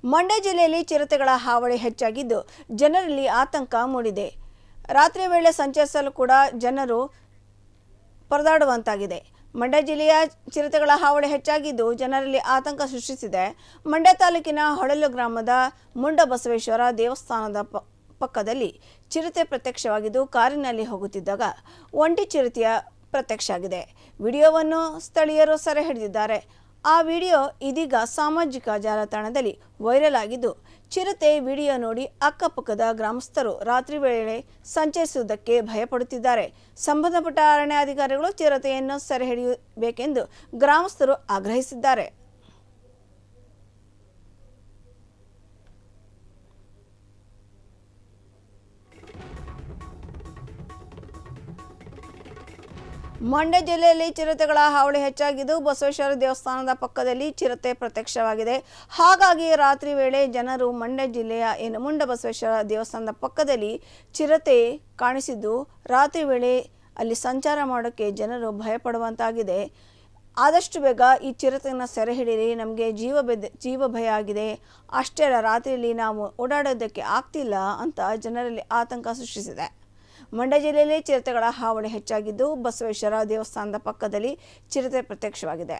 ಮಂಡ್ಯ ಜಿಲ್ಲೆಯಲ್ಲಿ ಚಿರತೆಗಳ ಹಾವಳಿ ಹೆಚ್ಚಾಗಿದ್ದು ಜನರಲ್ಲಿ ಆತಂಕ ಮೂಡಿದೆ. ರಾತ್ರಿ ವೇಳೆ ಸಂಚರಿಸಲು ಕೂಡ ಜನರು ಪರದಾಡುವಂತಾಗಿದೆ. ಮಂಡ್ಯ ಜಿಲ್ಲೆಯ ಚಿರತೆಗಳ ಹಾವಳಿ ಹೆಚ್ಚಾಗಿದ್ದು ಜನರಲ್ಲಿ ಆತಂಕ ಸೃಷ್ಟಿಸಿದೆ. ಮಂಡ್ಯ ತಾಲೂಕಿನ ಹೊಳಲು ಗ್ರಾಮದ ಮುಂಡಬಸವೇಶ್ವರ ದೇವಸ್ಥಾನದ ಪಕ್ಕದಲ್ಲಿ ಚಿರತೆ ಪ್ರತ್ಯಕ್ಷವಾಗಿದ್ದು ಕಾರಿನಲ್ಲಿ ಹೋಗುತ್ತಿದ್ದಾಗ ಒಂಟಿ ಚಿರತೆಯ ಪ್ರತ್ಯಕ್ಷ ಆಗಿದೆ. ವಿಡಿಯೋವನ್ನು ಸ್ಥಳೀಯರು ಸೆರೆ ಹಿಡಿದಿದ್ದಾರೆ. ಆ ವಿಡಿಯೋ ಇದೀಗ ಸಾಮಾಜಿಕ ಜಾಲತಾಣದಲ್ಲಿ ವೈರಲ್ ಆಗಿದ್ದು ಚಿರತೆ ವಿಡಿಯೋ ನೋಡಿ ಅಕ್ಕಪಕ್ಕದ ಗ್ರಾಮಸ್ಥರು ರಾತ್ರಿ ವೇಳೆ ಸಂಚರಿಸುವುದಕ್ಕೆ ಭಯಪಡುತ್ತಿದ್ದಾರೆ. ಸಂಬಂಧಪಟ್ಟ ಅರಣ್ಯಾಧಿಕಾರಿಗಳು ಚಿರತೆಯನ್ನು ಸೆರೆ ಹಿಡಿಯಬೇಕೆಂದು ಗ್ರಾಮಸ್ಥರು ಆಗ್ರಹಿಸಿದ್ದಾರೆ. ಮಂಡ್ಯ ಜಿಲ್ಲೆಯಲ್ಲಿ ಚಿರತೆಗಳ ಹಾವಳಿ ಹೆಚ್ಚಾಗಿದ್ದು ಬಸವೇಶ್ವರ ದೇವಸ್ಥಾನದ ಪಕ್ಕದಲ್ಲಿ ಚಿರತೆ ಪ್ರತ್ಯಕ್ಷವಾಗಿದೆ. ಹಾಗಾಗಿ ರಾತ್ರಿ ವೇಳೆ ಜನರು ಮಂಡ್ಯ ಜಿಲ್ಲೆಯ ಮುಂಡಬಸವೇಶ್ವರ ದೇವಸ್ಥಾನದ ಪಕ್ಕದಲ್ಲಿ ಚಿರತೆ ಕಾಣಿಸಿದ್ದು ರಾತ್ರಿ ವೇಳೆ ಅಲ್ಲಿ ಸಂಚಾರ ಮಾಡೋಕ್ಕೆ ಜನರು ಭಯಪಡುವಂತಾಗಿದೆ. ಆದಷ್ಟು ಬೇಗ ಈ ಚಿರತೆಯನ್ನು ಸೆರೆ ಹಿಡಿಯಿರಿ, ನಮಗೆ ಜೀವ ಭಯ ಆಗಿದೆ, ಅಷ್ಟೇ ಅಲ್ಲ ರಾತ್ರಿಯಲ್ಲಿ ನಾವು ಓಡಾಡೋದಕ್ಕೆ ಆಗ್ತಿಲ್ಲ ಅಂತ ಜನರಲ್ಲಿ ಆತಂಕ ಸೃಷ್ಟಿಸಿದೆ. ಮಂಡ್ಯ ಜಿಲ್ಲೆಯಲ್ಲಿ ಚಿರತೆಗಳ ಹಾವಳಿ ಹೆಚ್ಚಾಗಿದ್ದು ಬಸವೇಶ್ವರ ದೇವಸ್ಥಾನದ ಪಕ್ಕದಲ್ಲಿ ಚಿರತೆ ಪ್ರತ್ಯಕ್ಷವಾಗಿದೆ.